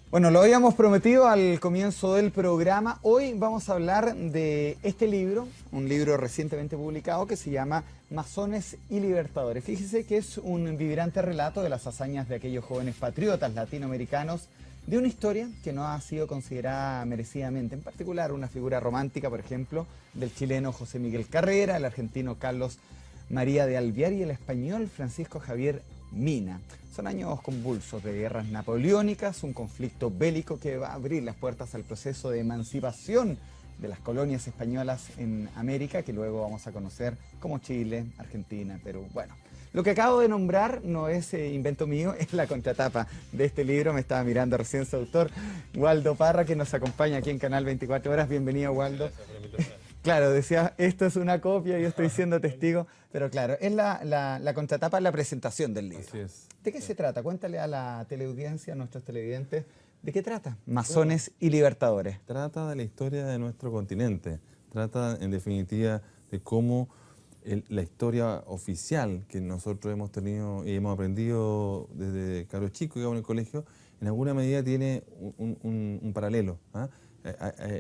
Bueno, lo habíamos prometido al comienzo del programa. Hoy vamos a hablar de este libro, un libro recientemente publicado que se llama Masones y Libertadores. Fíjese que es un vibrante relato de las hazañas de aquellos jóvenes patriotas latinoamericanos, de una historia que no ha sido considerada merecidamente, en particular una figura romántica, por ejemplo, del chileno José Miguel Carrera, el argentino Carlos María de Alvear y el español Francisco Javier Mina. Son años convulsos de guerras napoleónicas, un conflicto bélico que va a abrir las puertas al proceso de emancipación de las colonias españolas en América, que luego vamos a conocer como Chile, Argentina, Perú. Bueno, lo que acabo de nombrar no es invento mío, es la contratapa de este libro. Me estaba mirando recién su autor, Waldo Parra, que nos acompaña aquí en Canal 24 Horas. Bienvenido, Waldo. Gracias por la invitación. Claro, decía, esto es una copia, yo estoy siendo testigo, pero claro, es la contratapa, la presentación del libro. Así es. ¿De qué se trata? Cuéntale a la teleaudiencia, a nuestros televidentes, ¿de qué trata? Bueno, Masones y Libertadores. trata de la historia de nuestro continente. Trata, en definitiva, de cómo la historia oficial que nosotros hemos tenido y hemos aprendido desde cabros chicos, digamos, en el colegio, en alguna medida tiene un paralelo. ¿Ah?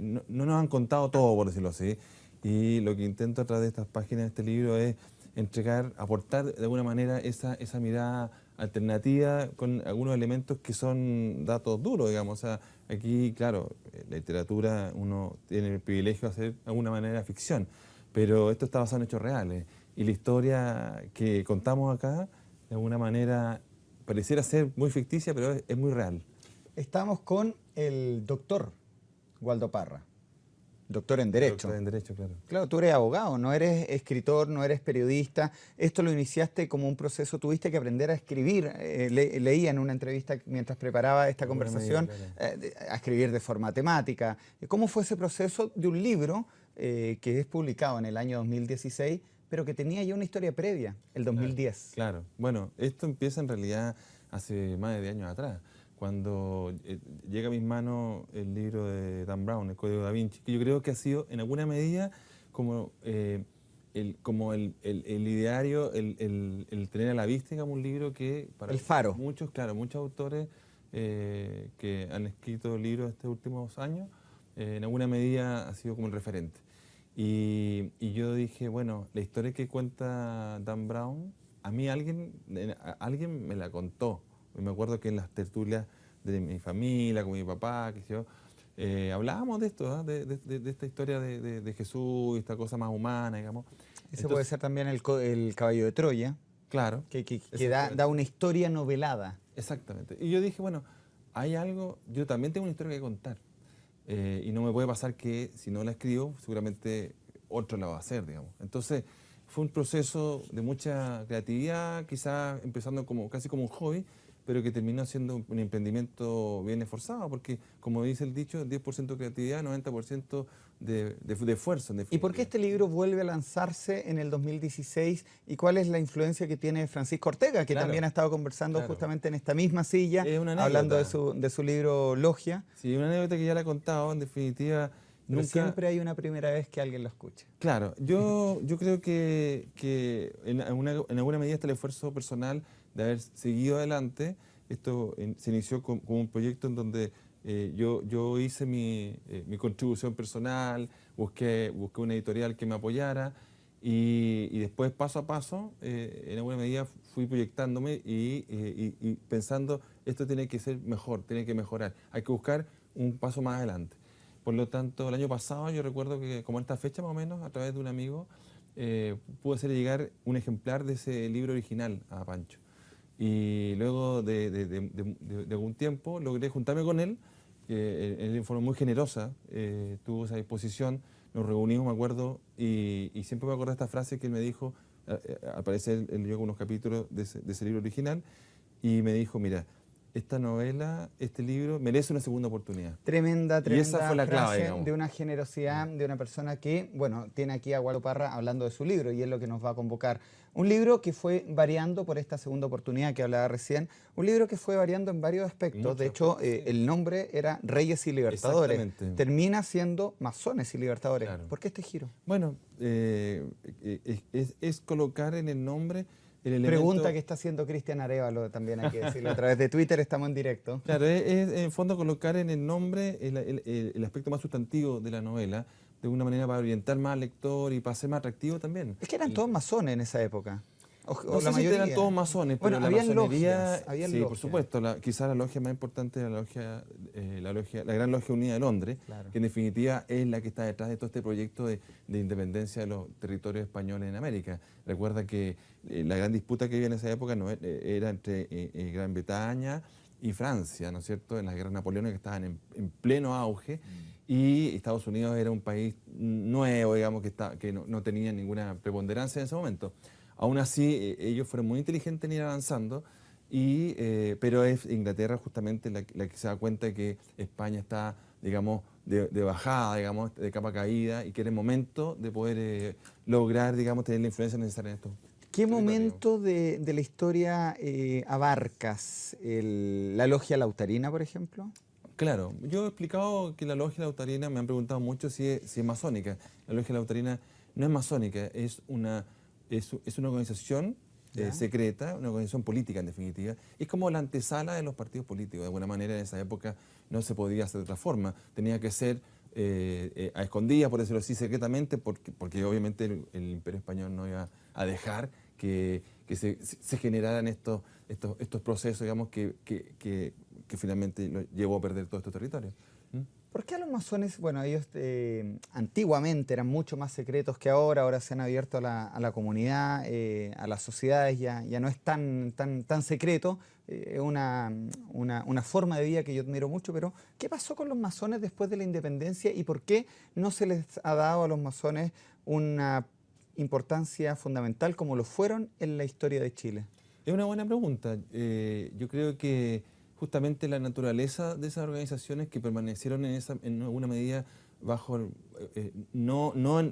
No nos han contado todo, por decirlo así, y lo que intento a través de estas páginas de este libro es entregar, aportar de alguna manera esa mirada alternativa con algunos elementos que son datos duros, digamos. O sea, aquí, claro, la literatura, uno tiene el privilegio de hacer de alguna manera ficción, pero esto está basado en hechos reales, y la historia que contamos acá, de alguna manera, pareciera ser muy ficticia, pero es muy real. Estamos con el doctor Waldo Parra, doctor en Derecho. Doctor en Derecho, claro. Claro, tú eres abogado, no eres escritor, no eres periodista. Esto lo iniciaste como un proceso, tuviste que aprender a escribir. Leía en una entrevista mientras preparaba esta conversación, a escribir de forma temática. ¿Cómo fue ese proceso de un libro que es publicado en el año 2016, pero que tenía ya una historia previa, el 2010? Claro. Bueno, esto empieza en realidad hace más de 10 años atrás, cuando llega a mis manos el libro de Dan Brown, El Código Da Vinci, que yo creo que ha sido en alguna medida como el ideario, el tener a la vista, digamos, un libro que para El faro. muchos, claro, muchos autores que han escrito libros estos últimos años, en alguna medida ha sido como el referente. Y yo dije, bueno, la historia que cuenta Dan Brown, a mí alguien me la contó. Me acuerdo que en las tertulias de mi familia, con mi papá, que yo, hablábamos de esto, ¿eh? de esta historia de Jesús, esta cosa más humana, digamos. Ese puede ser también el caballo de Troya, Claro. que da una historia novelada. Exactamente. Y yo dije, bueno, hay algo, yo también tengo una historia que contar. Y no me puede pasar que si no la escribo, seguramente otro la va a hacer, digamos. Entonces, fue un proceso de mucha creatividad, quizás empezando casi como un hobby, pero que terminó siendo un emprendimiento bien esforzado, porque, como dice el dicho, 10% creatividad, 90% de esfuerzo, en ¿Y por qué definitiva. este libro vuelve a lanzarse en el 2016? ¿Y cuál es la influencia que tiene Francisco Ortega, que Claro, también ha estado conversando claro. justamente en esta misma silla, Es una hablando anécdota. de su libro Logia? Sí, una anécdota que ya la he contado, en definitiva, Pero nunca... siempre hay una primera vez que alguien lo escucha. Claro, yo creo que en alguna medida está el esfuerzo personal de haber seguido adelante. Esto se inició como un proyecto en donde yo hice mi contribución personal, busqué una editorial que me apoyara, y después, paso a paso, en alguna medida fui proyectándome y pensando, esto tiene que ser mejor, tiene que mejorar, hay que buscar un paso más adelante. Por lo tanto, el año pasado yo recuerdo que, como en esta fecha más o menos, a través de un amigo, pude hacer llegar un ejemplar de ese libro original a Pancho. Y luego de algún tiempo logré juntarme con él, que él de forma muy generosa tuvo esa disposición, nos reunimos, me acuerdo, y siempre me acuerdo de esta frase que él me dijo, al parecer él leyó unos capítulos de ese libro original, y me dijo, mira, esta novela, este libro, merece una segunda oportunidad. Tremenda, Y esa tremenda fue la clave, frase digamos. de una generosidad de una persona que, bueno, tiene aquí a Waldo Parra hablando de su libro y es lo que nos va a convocar. Un libro que fue variando por esta segunda oportunidad que hablaba recién, un libro que fue variando en varios aspectos. De hecho, Sí. el nombre era Reyes y Libertadores. Exactamente. Termina siendo Masones y Libertadores. Claro. ¿Por qué este giro? Bueno, es colocar en el nombre el elemento... Pregunta que está haciendo Cristian Arévalo, también hay que decirlo, a través de Twitter estamos en directo. Claro, es en el fondo colocar en el nombre el aspecto más sustantivo de la novela, de una manera para orientar más al lector y para ser más atractivo también. Es que eran todos masones en esa época. No sé si eran todos masones, pero la masonería, habían sí, logias. por supuesto, quizás la logia más importante es la Gran Logia Unida de Londres, Claro. que en definitiva es la que está detrás de todo este proyecto de independencia de los territorios españoles en América. Recuerda que la gran disputa que había en esa época era entre Gran Bretaña y Francia, ¿no es cierto?, en las guerras napoleónicas que estaban en pleno auge, y Estados Unidos era un país nuevo, digamos, que no tenía ninguna preponderancia en ese momento. Aún así, ellos fueron muy inteligentes en ir avanzando, pero es Inglaterra justamente la que se da cuenta de que España está, digamos, de bajada, digamos, de capa caída, y que era el momento de poder lograr, digamos, tener la influencia necesaria en esto. ¿Qué momento de la historia abarcas? ¿La logia lautarina, por ejemplo? Claro, yo he explicado que la logia lautarina, me han preguntado mucho si es masónica. La logia lautarina no es masónica, es una organización secreta, una organización política en definitiva. Es como la antesala de los partidos políticos. De alguna manera en esa época no se podía hacer de otra forma. Tenía que ser a escondidas, por decirlo así, secretamente, porque obviamente el Imperio Español no iba a dejar que se generaran estos procesos, digamos, que finalmente lo llevó a perder todos estos territorios. ¿Por qué a los masones, bueno, ellos antiguamente eran mucho más secretos que ahora se han abierto a la comunidad, a las sociedades, ya no es tan secreto, es una forma de vida que yo admiro mucho, pero ¿qué pasó con los masones después de la independencia y por qué no se les ha dado a los masones una importancia fundamental como lo fueron en la historia de Chile? Es una buena pregunta. Yo creo que justamente la naturaleza de esas organizaciones que permanecieron en alguna medida bajo,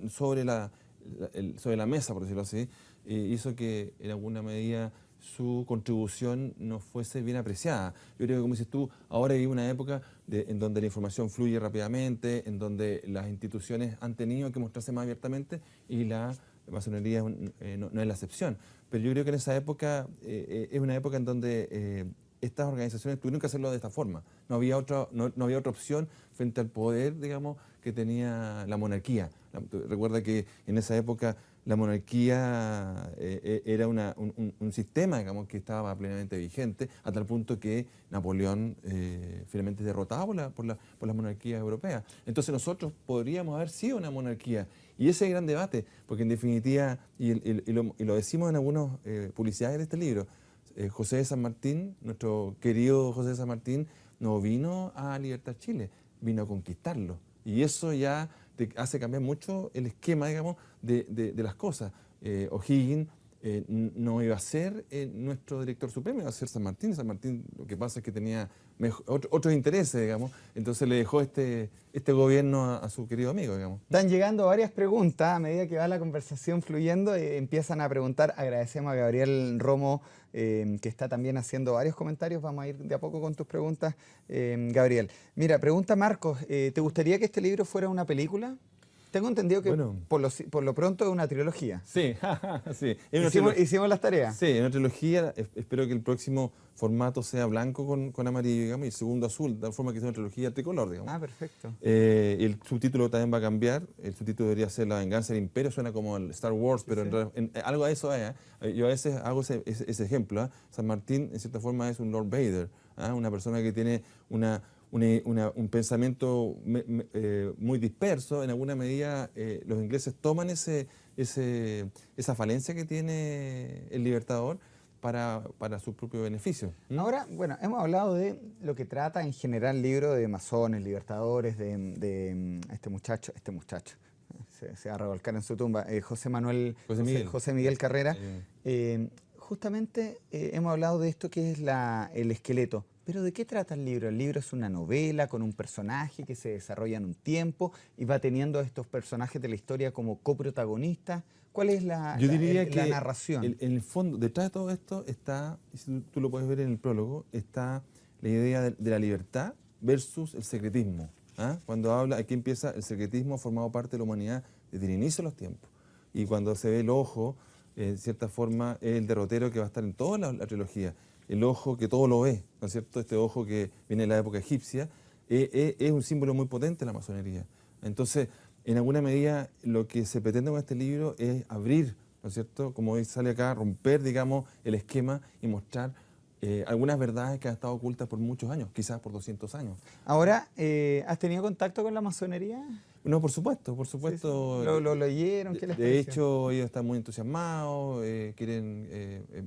sobre la mesa, por decirlo así, hizo que en alguna medida su contribución no fuese bien apreciada. Yo creo que, como dices tú, ahora hay una época en donde la información fluye rápidamente, en donde las instituciones han tenido que mostrarse más abiertamente y la masonería no es la excepción. Pero yo creo que en esa época es una época en donde estas organizaciones tuvieron que hacerlo de esta forma. No había otra opción frente al poder, digamos, que tenía la monarquía. Recuerda que en esa época la monarquía era un sistema, digamos, que estaba plenamente vigente, a tal punto que Napoleón finalmente es derrotado por las monarquías europeas. Entonces nosotros podríamos haber sido una monarquía. Y ese es el gran debate, porque en definitiva, y lo decimos en algunas publicidades de este libro, José de San Martín, nuestro querido José de San Martín, no vino a libertar Chile, vino a conquistarlo. Y eso ya te hace cambiar mucho el esquema, digamos, de las cosas. O'Higgins no iba a ser nuestro director supremo, iba a ser San Martín. San Martín lo que pasa es que tenía otros intereses, digamos, entonces le dejó este gobierno a su querido amigo, digamos. Están llegando varias preguntas a medida que va la conversación fluyendo, empiezan a preguntar. Agradecemos a Gabriel Romo, que está también haciendo varios comentarios. Vamos a ir de a poco con tus preguntas, Gabriel. Mira, pregunta Marcos, ¿te gustaría que este libro fuera una película? Tengo entendido que bueno, por lo pronto es una trilogía. Sí, sí. Hicimos las tareas. Sí, en una trilogía. Espero que el próximo formato sea blanco con amarillo, digamos, y el segundo azul, de tal forma que sea una trilogía tricolor, digamos. Ah, perfecto. El subtítulo también va a cambiar. El subtítulo debería ser La venganza del imperio. Suena como el Star Wars, pero algo de eso es. Yo a veces hago ese ejemplo. San Martín, en cierta forma, es un Lord Vader, una persona que tiene un pensamiento muy disperso. En alguna medida los ingleses toman esa falencia que tiene el Libertador para su propio beneficio. Ahora, bueno, hemos hablado de lo que trata en general el libro de masones, libertadores, de este muchacho, se va a revolcar en su tumba, José Miguel Carrera. Justamente hemos hablado de esto que es el esqueleto. ¿Pero de qué trata el libro? El libro es una novela con un personaje que se desarrolla en un tiempo y va teniendo a estos personajes de la historia como coprotagonistas. ¿Cuál es la narración? En el fondo, detrás de todo esto está, tú lo puedes ver en el prólogo, está la idea de la libertad versus el secretismo. Cuando habla, aquí empieza el secretismo ha formado parte de la humanidad desde el inicio de los tiempos. Y cuando se ve el ojo en cierta forma, es el derrotero que va a estar en toda la trilogía. El ojo que todo lo ve, ¿no es cierto? Este ojo que viene de la época egipcia, es un símbolo muy potente de la masonería. Entonces, en alguna medida, lo que se pretende con este libro es abrir, ¿no es cierto? Como hoy sale acá, romper, digamos, el esquema y mostrar algunas verdades que han estado ocultas por muchos años, quizás por 200 años. Ahora, ¿has tenido contacto con la masonería? No, por supuesto, por supuesto. Sí, sí. ¿Lo leyeron? ¿Qué les De pareció? hecho, ellos están muy entusiasmados, me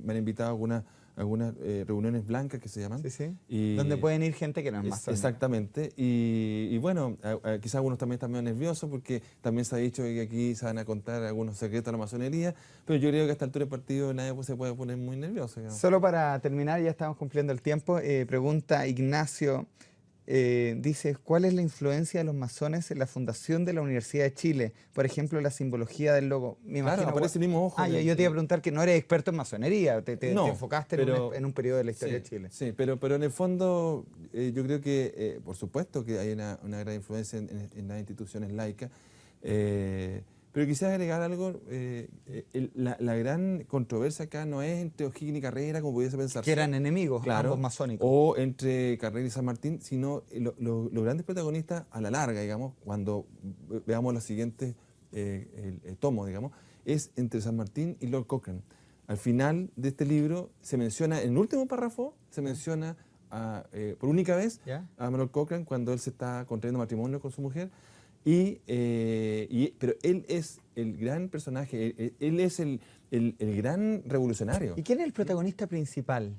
han invitado a algunas reuniones blancas que se llaman. Sí, sí. Y donde pueden ir gente que no es masón. Exactamente. Y bueno, quizás algunos también están medio nerviosos porque también se ha dicho que aquí se van a contar algunos secretos de la masonería, pero yo creo que a esta altura del partido nadie se puede poner muy nervioso. Digamos. Solo para terminar, ya estamos cumpliendo el tiempo, pregunta Ignacio, dice, ¿cuál es la influencia de los masones en la fundación de la Universidad de Chile? Por ejemplo, la simbología del logo. Me Claro, imagino, aparece el mismo ojo. yo te iba a preguntar que no eres experto en masonería, te No, enfocaste en un periodo de la historia de Chile. Sí, pero en el fondo yo creo que, por supuesto que hay una gran influencia en las instituciones laicas, pero quisiera agregar algo, la gran controversia acá no es entre O'Higgins y Carrera, como pudiese pensarse. Que eran enemigos, claro, ambos masónicos. O entre Carrera y San Martín, sino los grandes protagonistas a la larga, digamos, cuando veamos los siguientes tomos, digamos, es entre San Martín y Lord Cochrane. Al final de este libro se menciona, en el último párrafo, se menciona por única vez a Lord Cochrane cuando él se está contrayendo matrimonio con su mujer. Pero él es el gran personaje, él es el gran revolucionario. ¿Y quién es el protagonista principal?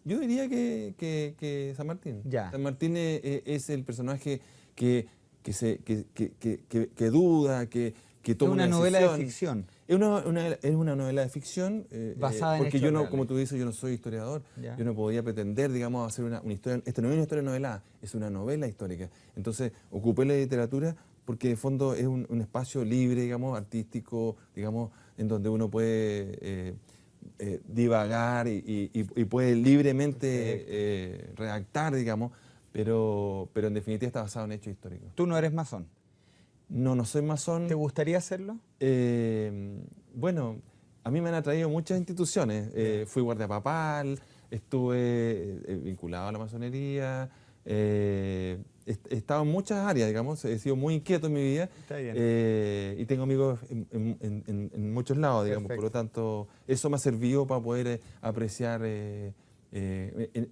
Yo diría que San Martín. Ya. San Martín es el personaje que duda, que toma una novela de decisión. ficción. Es una novela de ficción, basada en porque hechos yo no, reales. como tú dices, yo no soy historiador, Ya. yo no podía pretender, digamos, hacer una historia. Esta no es una historia novelada, es una novela histórica. Entonces, ocupé la literatura porque de fondo es un espacio libre, digamos, artístico, digamos, en donde uno puede divagar y puede libremente redactar, digamos, pero en definitiva está basado en hechos históricos. ¿Tú no eres masón? No soy masón. ¿Te gustaría hacerlo? Bueno, a mí me han atraído muchas instituciones. Fui guardia papal, estuve vinculado a la masonería, he estado en muchas áreas, digamos, he sido muy inquieto en mi vida. Está bien. Y tengo amigos en muchos lados, digamos. Perfecto. Por lo tanto, eso me ha servido para poder apreciar en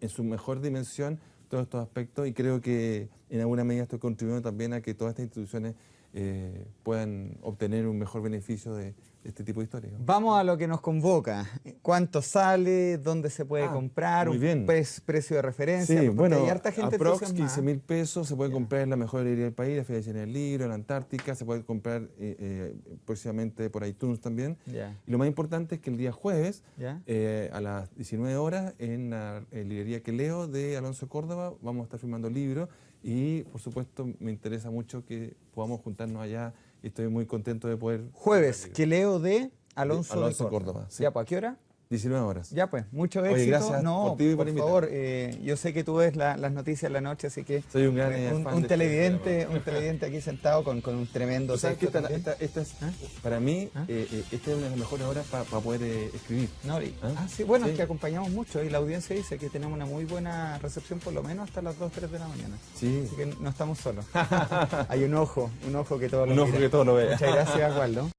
su mejor dimensión todos estos aspectos, y creo que en alguna medida estoy contribuyendo también a que todas estas instituciones puedan obtener un mejor beneficio de este tipo de historias. Vamos a lo que nos convoca. ¿Cuánto sale? ¿Dónde se puede comprar? Muy bien. Precio de referencia. Sí, bueno, hay harta gente aprox entusiasmada. 15.000 pesos, se puede comprar en la mejor librería del país, la Feria del Libro, en la Antártica, se puede comprar próximamente por iTunes también. Ya. Y lo más importante es que el día jueves, ¿Ya? a las 19 horas, en la librería que leo de Alonso Córdoba, vamos a estar firmando libros y, por supuesto, me interesa mucho que podamos juntarnos allá y estoy muy contento de poder... Jueves, que leo de Alonso de Córdoba. Córdoba, sí. Ya, pues, ¿a qué hora? 19 horas. Ya pues, mucho éxito. Oye, gracias no, por ti y por por invitar. favor, yo sé que tú ves las noticias en la noche, así que Soy un gran fan un de televidente, un televidente aquí sentado con un tremendo ¿Tú sabes que texto también. esta es, para mí, esta es una de las mejores horas para poder escribir? No, sí, bueno, es que acompañamos mucho y la audiencia dice que tenemos una muy buena recepción por lo menos hasta las 2, 3 de la mañana. Sí. Así que no estamos solos. Hay un ojo que todo lo Un ojo mira. que todo lo ve. Muchas gracias, Waldo.